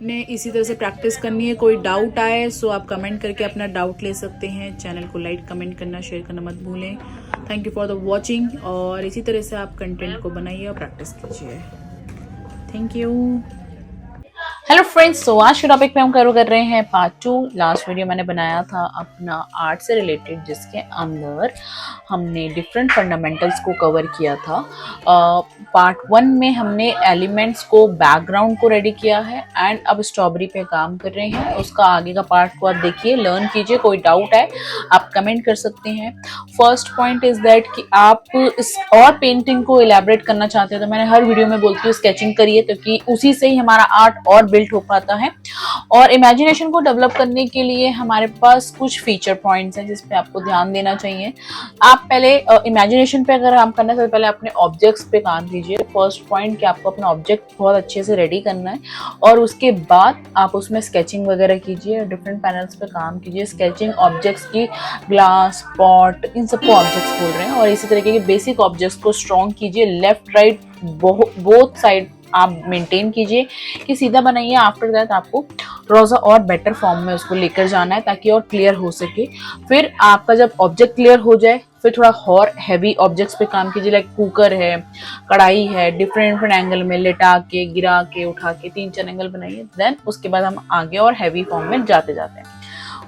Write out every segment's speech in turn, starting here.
ने इसी तरह से प्रैक्टिस करनी है। कोई डाउट आए सो आप कमेंट करके अपना डाउट ले सकते हैं। चैनल को लाइक कमेंट करना शेयर करना मत भूलें। Thank you for the watching. और इसी तरह से आप कंटेंट को बनाइए और प्रैक्टिस कीजिए। Thank you. हेलो फ्रेंड्स, तो आज के टॉपिक पे हम कर रहे हैं पार्ट 2। लास्ट वीडियो मैंने बनाया था अपना आर्ट से रिलेटेड, जिसके अंदर हमने डिफरेंट फंडामेंटल्स को कवर किया था। पार्ट 1 में हमने एलिमेंट्स को, बैकग्राउंड को रेडी किया है एंड अब स्ट्रॉबेरी पे काम कर रहे हैं। उसका आगे का पार्ट को आप देखिए, लर्न कीजिए। कोई डाउट है आप कमेंट कर सकते हैं। फर्स्ट पॉइंट इज दैट कि आप इस और पेंटिंग को इलेबरेट करना चाहते हैं तो मैंने हर वीडियो में बोलती हूँ स्केचिंग करिए, क्योंकि उसी से ही हमारा आर्ट और बिल्ड हो पाता है। और इमेजिनेशन को डेवलप करने के लिए हमारे पास कुछ फीचर पॉइंट्स हैं जिस पे आपको ध्यान देना चाहिए। आप पहले इमेजिनेशन पे अगर काम करना है तो पहले अपने ऑब्जेक्ट्स पे काम कीजिए। फर्स्ट पॉइंट कि आपको अपना ऑब्जेक्ट बहुत अच्छे से रेडी करना है और उसके बाद आप उसमें स्केचिंग वगैरह कीजिए, डिफरेंट पैनल्स पे काम कीजिए। स्केचिंग ऑब्जेक्ट्स की, ग्लास, पॉट, इन सबको ऑब्जेक्ट्स बोल रहे हैं। और इसी तरीके के बेसिक ऑब्जेक्ट्स को स्ट्रॉन्ग कीजिए। लेफ्ट राइट बोथ साइड आप मेंटेन कीजिए कि सीधा बनाइए। आफ्टर दैट आपको थोड़ा सा और बेटर फॉर्म में उसको लेकर जाना है ताकि और क्लियर हो सके। फिर आपका जब ऑब्जेक्ट क्लियर हो जाए फिर थोड़ा और हैवी ऑब्जेक्ट्स पे काम कीजिए, लाइक कुकर है, कढ़ाई है। डिफरेंट एंगल में लेटा के, गिरा के, उठा के 3-4 एंगल बनाइए। देन उसके बाद हम आगे और हैवी फॉर्म में जाते जाते हैं।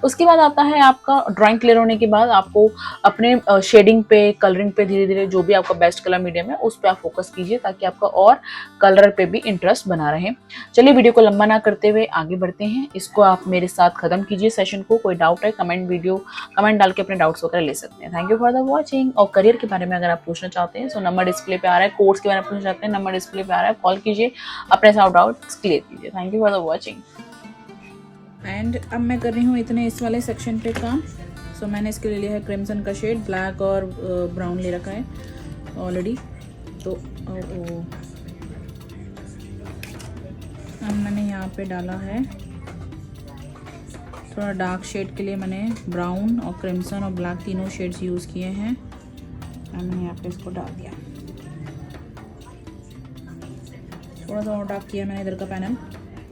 उसके बाद आता है आपका ड्राइंग क्लियर होने के बाद आपको अपने शेडिंग पे, कलरिंग पे धीरे धीरे जो भी आपका बेस्ट कलर मीडियम है उस पर आप फोकस कीजिए ताकि आपका और कलर पे भी इंटरेस्ट बना रहे। चलिए वीडियो को लंबा ना करते हुए आगे बढ़ते हैं। इसको आप मेरे साथ खत्म कीजिए सेशन को। कोई डाउट है कमेंट डाल के अपने डाउट्स वगैरह ले सकते हैं। Thank you for the watching. और करियर के बारे में अगर आप पूछना चाहते हैं तो नंबर डिस्प्ले पे आ रहा है। कोर्स के बारे में पूछना चाहते हैं, नंबर डिस्प्ले पे आ रहा है, कॉल कीजिए, अपने साथ डाउट्स क्लियर कीजिए। Thank you for the watching. And अब मैं कर रही हूँ इतने इस वाले सेक्शन पे काम। सो मैंने इसके लिए लिया है क्रिम्सन का शेड, ब्लैक और ब्राउन ले रखा है ऑलरेडी। तो अब मैंने यहाँ पे डाला है थोड़ा डार्क शेड के लिए मैंने ब्राउन और क्रिम्सन और ब्लैक तीनों शेड्स यूज़ किए हैं। मैंने यहाँ पे इसको डाल दिया, थोड़ा सा और डार्क किया मैंने इधर का पैनल।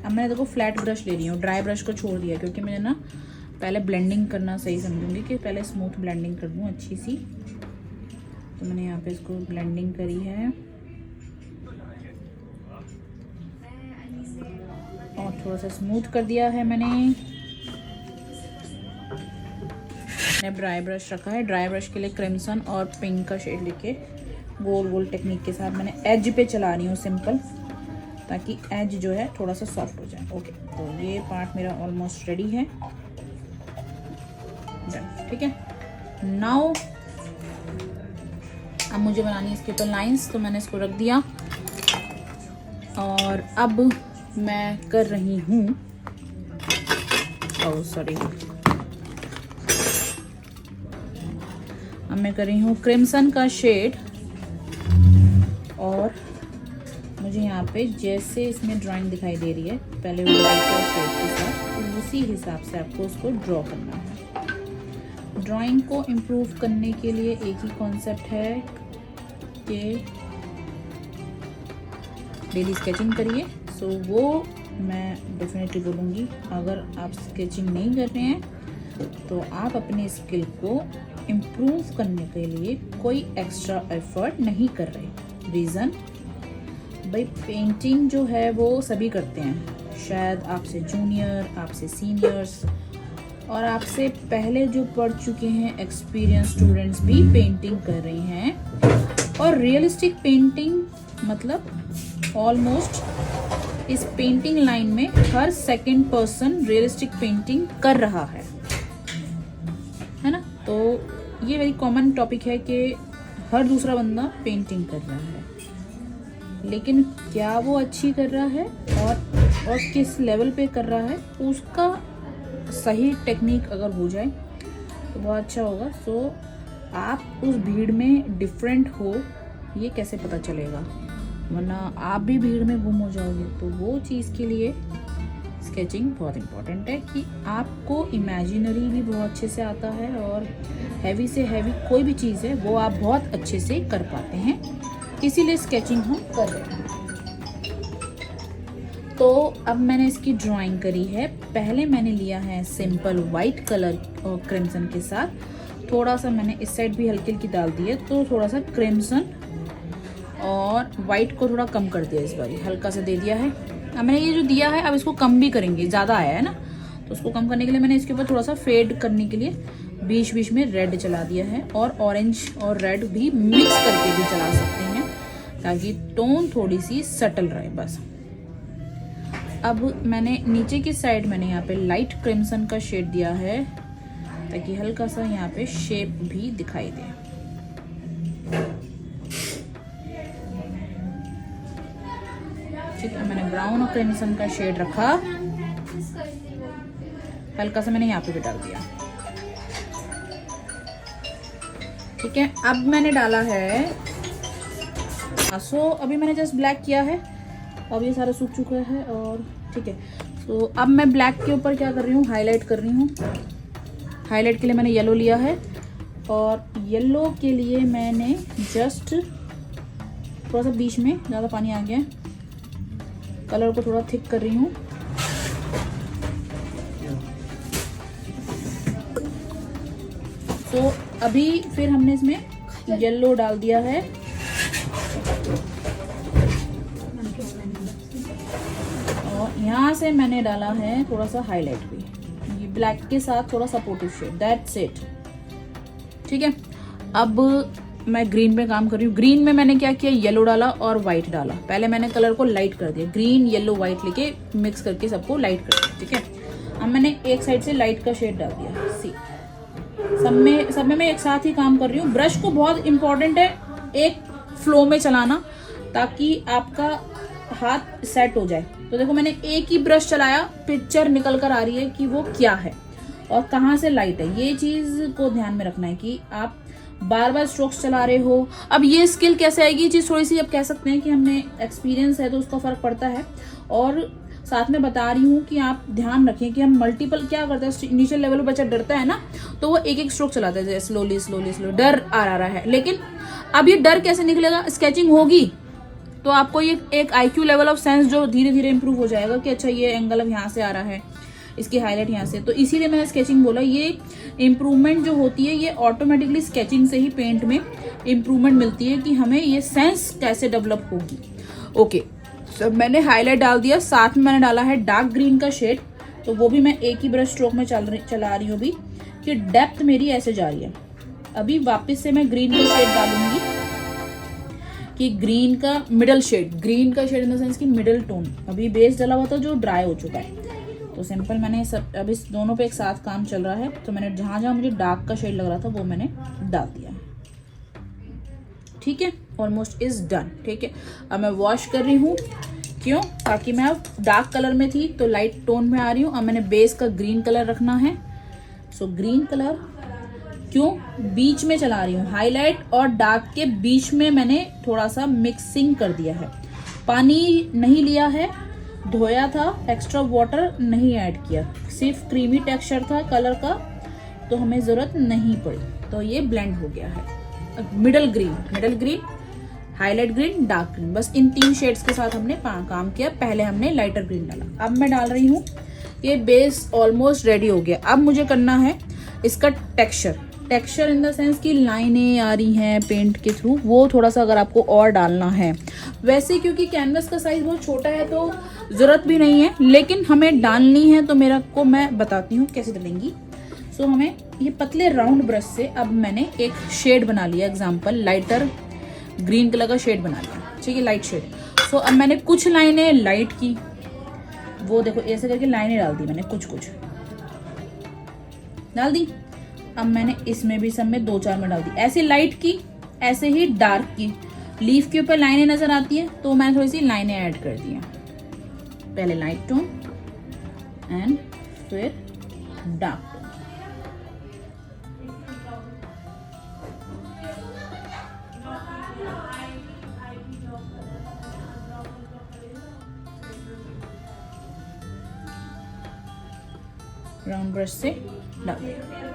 अब मैं देखो फ्लैट ब्रश ले रही हूँ, ड्राई ब्रश को छोड़ दिया क्योंकि मैंने ना पहले ब्लेंडिंग करना सही समझूंगी कि पहले स्मूथ ब्लेंडिंग कर दूँ अच्छी सी। तो मैंने यहाँ पे इसको ब्लेंडिंग करी है और थोड़ा सा स्मूथ कर दिया है मैंने ड्राई ब्रश रखा है। ड्राई ब्रश के लिए क्रिम्सन और पिंक का शेड लेके गोल गोल टेक्निक के साथ मैंने एज पे चला रही हूँ सिंपल, ताकि एज जो है थोड़ा सा सॉफ्ट हो जाए। ओके, तो ये पार्ट मेरा ऑलमोस्ट रेडी है। ठीक है, नाउ अब मुझे बनानी है इसके ऊपर लाइंस, तो मैंने इसको रख दिया और अब मैं कर रही हूँ अब मैं कर रही हूँ क्रिम्सन का शेड। और मुझे यहाँ पे जैसे इसमें ड्राइंग दिखाई दे रही है पहले वो शेड के साथ, तो उसी हिसाब से आपको उसको ड्रॉ करना है। ड्राइंग को इम्प्रूव करने के लिए एक ही कॉन्सेप्ट है कि डेली स्केचिंग करिए। सो वो मैं डेफिनेटली बोलूँगी। अगर आप स्केचिंग नहीं कर रहे हैं तो आप अपने स्किल को इम्प्रूव करने के लिए कोई एक्स्ट्रा एफर्ट नहीं कर रहे। रीज़न, भाई पेंटिंग जो है वो सभी करते हैं, शायद आपसे जूनियर, आपसे सीनियर्स और आपसे पहले जो पढ़ चुके हैं एक्सपीरियंस स्टूडेंट्स भी पेंटिंग कर रहे हैं। और रियलिस्टिक पेंटिंग मतलब ऑलमोस्ट इस पेंटिंग लाइन में हर सेकंड पर्सन रियलिस्टिक पेंटिंग कर रहा है ना। तो ये वेरी कॉमन टॉपिक है कि हर दूसरा बंदा पेंटिंग कर रहा है, लेकिन क्या वो अच्छी कर रहा है और किस लेवल पे कर रहा है, उसका सही टेक्निक अगर हो जाए तो बहुत अच्छा होगा। सो आप उस भीड़ में डिफरेंट हो ये कैसे पता चलेगा, वरना आप भी भीड़ में गुम हो जाओगे। तो वो चीज़ के लिए स्केचिंग बहुत इम्पॉर्टेंट है कि आपको इमेजिनरी भी बहुत अच्छे से आता है और हैवी से हैवी कोई भी चीज़ है वो आप बहुत अच्छे से कर पाते हैं, इसीलिए स्केचिंग हम कर रहे हैं। तो अब मैंने इसकी ड्राइंग करी है। पहले मैंने लिया है सिंपल वाइट कलर और क्रिम्सन के साथ, थोड़ा सा मैंने इस साइड भी हल्की हल्की डाल दी है, तो थोड़ा सा क्रिम्सन और वाइट को थोड़ा कम कर दिया, इस बार हल्का सा दे दिया है। अब मैंने ये जो दिया है अब इसको कम भी करेंगे, ज़्यादा आया है ना, तो उसको कम करने के लिए मैंने इसके ऊपर थोड़ा सा फेड करने के लिए बीच बीच में रेड चला दिया है, और ऑरेंज और रेड भी मिक्स करके भी चला सकते हैं ताकि टोन थोड़ी सी सटल रहे बस। अब मैंने नीचे की साइड मैंने यहाँ पे लाइट क्रिम्सन का शेड दिया है ताकि हल्का सा यहाँ पे शेप भी दिखाई दे। ठीक है, मैंने ब्राउन और क्रिम्सन का शेड रखा, हल्का सा मैंने यहाँ पे भी डाल दिया। ठीक है, अब मैंने डाला है अभी मैंने जस्ट ब्लैक किया है, अब ये सारा सूख चुका है। और ठीक है, तो अब मैं ब्लैक के ऊपर क्या कर रही हूँ, हाईलाइट कर रही हूँ। हाईलाइट के लिए मैंने येलो लिया है, और येलो के लिए मैंने जस्ट थोड़ा सा बीच में ज़्यादा पानी आ गया है, कलर को थोड़ा थिक कर रही हूँ। तो अभी फिर हमने इसमें येलो डाल दिया है, और यहाँ से मैंने डाला है थोड़ा सा हाईलाइट भी, ये ब्लैक के साथ थोड़ा सपोर्टिव शेड, दैट्स इट। ठीक है, अब मैं ग्रीन पे काम कर रही हूँ। ग्रीन में मैंने क्या किया, येलो डाला और वाइट डाला। पहले मैंने कलर को लाइट कर दिया, ग्रीन येलो वाइट लेके मिक्स करके सबको लाइट कर दिया। ठीक है, अब मैंने एक साइड से लाइट का शेड डाल दिया। सी सब में मैं एक साथ ही काम कर रही हूँ। ब्रश को बहुत इंपॉर्टेंट है एक फ्लो में चलाना ताकि आपका हाथ सेट हो जाए। तो देखो मैंने एक ही ब्रश चलाया, पिक्चर निकल कर आ रही है कि वो क्या है और कहाँ से लाइट है। ये चीज को ध्यान में रखना है कि आप बार बार स्ट्रोक्स चला रहे हो। अब ये स्किल कैसे आएगी, ये चीज थोड़ी सी अब कह सकते हैं कि हमने एक्सपीरियंस है तो उसका फर्क पड़ता है। और साथ में बता रही हूँ कि आप ध्यान रखें कि हम मल्टीपल क्या करते हैं, इनिशियल लेवल पर बच्चा डरता है ना, तो वो एक एक स्ट्रोक चलाता है, स्लोली स्लोली स्लो, डर आ रहा है। लेकिन अब ये डर कैसे निकलेगा, स्केचिंग होगी तो आपको ये एक IQ लेवल ऑफ सेंस जो धीरे धीरे इंप्रूव हो जाएगा कि अच्छा ये एंगल अब यहाँ से आ रहा है, इसकी हाईलाइट यहाँ से। तो इसीलिए मैंने स्केचिंग बोला, ये इम्प्रूवमेंट जो होती है ये ऑटोमेटिकली स्केचिंग से ही पेंट में इम्प्रूवमेंट मिलती है कि हमें ये सेंस कैसे डेवलप होगी। ओके, तो मैंने हाईलाइट डाल दिया, साथ में मैंने डाला है डार्क ग्रीन का शेड, तो वो भी मैं एक ही ब्रश स्ट्रोक में चला रही हूँ अभी कि डेप्थ मेरी ऐसे जा रही है। अभी वापस से मैं ग्रीन का शेड डालूंगी कि ग्रीन का मिडल शेड, ग्रीन का शेड इन द सेंस की मिडल टोन। अभी बेस डाला हुआ था जो ड्राई हो चुका है, तो सिंपल मैंने सब अभी दोनों पे एक साथ काम चल रहा है, तो मैंने जहां जहां मुझे डार्क का शेड लग रहा था वो मैंने डाल दिया। ठीक है, ऑलमोस्ट इज डन। ठीक है, अब मैं वॉश कर रही हूँ, क्यों, ताकि मैं अब डार्क कलर में थी तो लाइट टोन में आ रही हूँ। अब मैंने बेस का ग्रीन कलर रखना है, सो ग्रीन कलर क्यों बीच में चला रही हूँ, हाईलाइट और डार्क के बीच में मैंने थोड़ा सा मिक्सिंग कर दिया है। पानी नहीं लिया है, धोया था, एक्स्ट्रा वाटर नहीं ऐड किया, सिर्फ क्रीमी टेक्सचर था कलर का, तो हमें जरूरत नहीं पड़ी। तो ये ब्लेंड हो गया है। Middle green, highlight green, dark green, बस इन 3 शेड्स के साथ हमने काम किया। पहले हमने लाइटर ग्रीन डाला। अब मैं डाल रही हूँ, ये बेस ऑलमोस्ट रेडी हो गया। अब मुझे करना है इसका टेक्सचर इन द सेंस की लाइनें आ रही हैं पेंट के थ्रू, वो थोड़ा सा अगर आपको और डालना है। वैसे क्योंकि कैनवस का साइज बहुत छोटा है तो जरूरत भी नहीं है, लेकिन हमें डालनी है तो मैं बताती हूँ कैसे डालेंगी। सो हमें ये पतले राउंड ब्रश से अब मैंने एक शेड बना लिया, एग्जाम्पल लाइटर ग्रीन कलर का शेड बना लिया। ठीक है, लाइट शेड। सो अब मैंने कुछ लाइनें लाइट की, वो देखो ऐसे करके लाइनें डाल दी मैंने, कुछ डाल दी। अब मैंने इसमें भी सब में 2-4 में डाल दी, ऐसे लाइट की, ऐसे ही डार्क की। लीफ के ऊपर लाइनें नजर आती हैं तो मैंने थोड़ी सी लाइनें ऐड कर दी हैं, पहले लाइट टोन एंड फिर डार्क टोन। राउंड ब्रश से डाल दिया।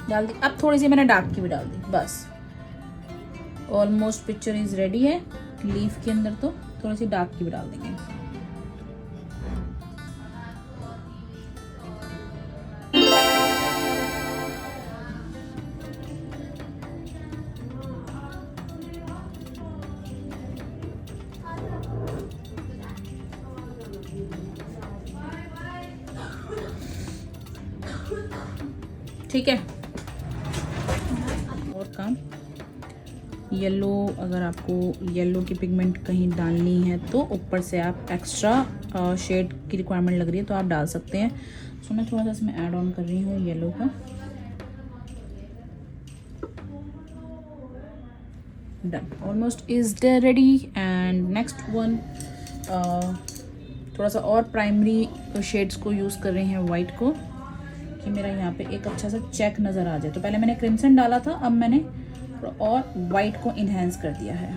डाल दी। अब थोड़ी सी मैंने डार्क की भी डाल दी, बस ऑलमोस्ट पिक्चर इज रेडी है लीफ के अंदर। तो थोड़ी सी डार्क की भी डाल देंगे। ठीक है, और काम येलो, अगर आपको येलो की पिगमेंट कहीं डालनी है तो ऊपर से आप एक्स्ट्रा शेड की रिक्वायरमेंट लग रही है तो आप डाल सकते हैं। सो मैं थोड़ा सा इसमें ऐड ऑन कर रही हूँ येलो का। Done, almost is ready. And next one, थोड़ा सा और प्राइमरी शेड्स को यूज़ कर रहे हैं वाइट को, कि मेरा यहाँ पे एक अच्छा सा चेक नज़र आ जाए। तो पहले मैंने क्रिम्सन डाला था, अब मैंने और वाइट को इन्हेंस कर दिया है।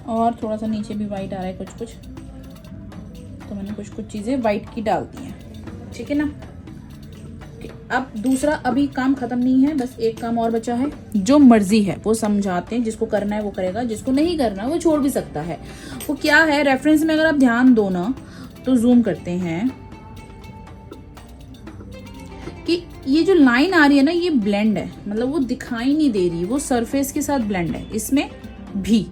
और थोड़ा सा नीचे भी वाइट आ रहा है कुछ कुछ, तो मैंने कुछ कुछ चीज़ें वाइट की डाल दी हैं। ठीक है ना। अब दूसरा अभी काम खत्म नहीं है, बस एक काम और बचा है। जो मर्जी है वो समझाते हैं, जिसको करना है वो करेगा, जिसको नहीं करना वो छोड़ भी सकता है। वो क्या है, रेफरेंस में अगर आप ध्यान दो ना तो जूम करते हैं कि ये जो लाइन आ रही है ना ये ब्लेंड है, मतलब वो दिखाई नहीं दे रही, वो सरफेस के साथ ब्लेंड है इसमें भी।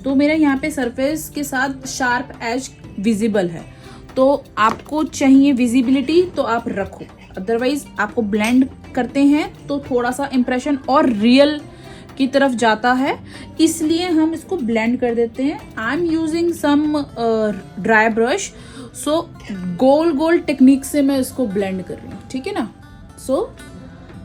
तो मेरा यहाँ पे सरफेस के साथ शार्प एज विजिबल है, तो आपको चाहिए विजिबिलिटी तो आप रखो, अदरवाइज आपको ब्लेंड करते हैं तो थोड़ा सा इंप्रेशन और रियल की तरफ जाता है, इसलिए हम इसको ब्लेंड कर देते हैं। I am using some dry brush, so गोल गोल टेक्निक से मैं इसको ब्लेंड कर रही हूँ। ठीक है ना। सो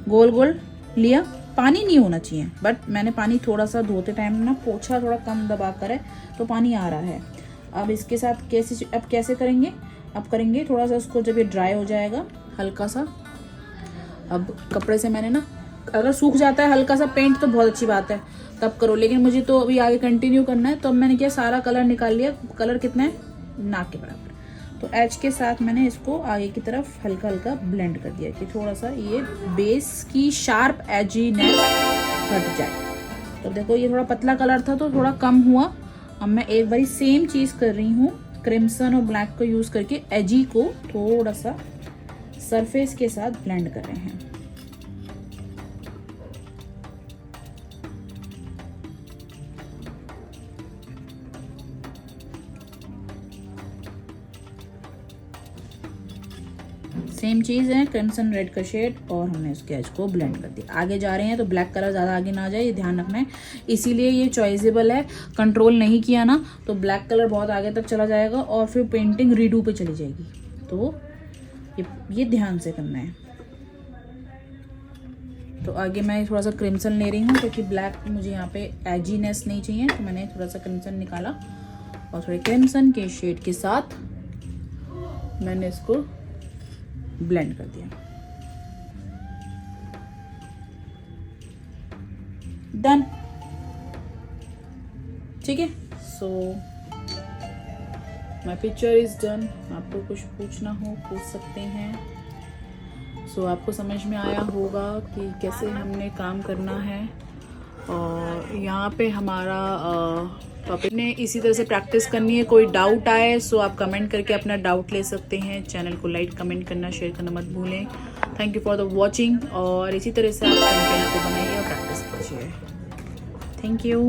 गोल गोल लिया, पानी नहीं होना चाहिए, बट मैंने पानी थोड़ा सा धोते टाइम ना पोछा थोड़ा कम दबा कर है तो पानी आ रहा है। अब इसके साथ कैसे करेंगे, अब करेंगे थोड़ा सा उसको, जब ये ड्राई हो जाएगा हल्का सा, अब कपड़े से मैंने ना, अगर सूख जाता है हल्का सा पेंट तो बहुत अच्छी बात है तब करो, लेकिन मुझे तो अभी आगे कंटिन्यू करना है, तो अब मैंने क्या सारा कलर निकाल लिया। कलर कितना है, नाक के बराबर। तो एज के साथ मैंने इसको आगे की तरफ हल्का हल्का ब्लेंड कर दिया कि थोड़ा सा ये बेस की शार्प एजीनेस हट जाए। तो देखो ये थोड़ा पतला कलर था तो थोड़ा कम हुआ। अब मैं एक बारी सेम चीज़ कर रही हूँ, क्रिम्सन और ब्लैक को यूज़ करके एजी को थोड़ा सा सरफेस के साथ ब्लेंड कर रहे हैं। सेम चीज़ है, क्रिम्सन रेड का शेड, और हमने उसके एज को ब्लेंड कर दिया। आगे जा रहे हैं तो ब्लैक कलर ज़्यादा आगे ना जाए, ये ध्यान रखना है, इसीलिए ये चॉइसेबल है। कंट्रोल नहीं किया ना तो ब्लैक कलर बहुत आगे तक चला जाएगा और फिर पेंटिंग रीडू पे चली जाएगी, तो ये ध्यान से करना है। तो आगे मैं थोड़ा सा क्रिम्सन ले रही हूँ क्योंकि ब्लैक मुझे यहाँ पे एजीनेस नहीं चाहिए, तो मैंने थोड़ा सा क्रिम्सन निकाला और थोड़े क्रिम्सन के शेड के साथ मैंने इसको ब्लेंड कर दिया। डन। ठीक है, सो माई पिक्चर इज डन। आपको कुछ पूछना हो पूछ सकते हैं। सो आपको समझ में आया होगा कि कैसे हमने काम करना है, और यहाँ पे हमारा टॉपिक ने इसी तरह से प्रैक्टिस करनी है। कोई डाउट आए सो आप कमेंट करके अपना डाउट ले सकते हैं। चैनल को लाइक कमेंट करना शेयर करना मत भूलें। Thank you for the watching, और इसी तरह से आप चैनल को बनाइए और प्रैक्टिस कीजिए। Thank you.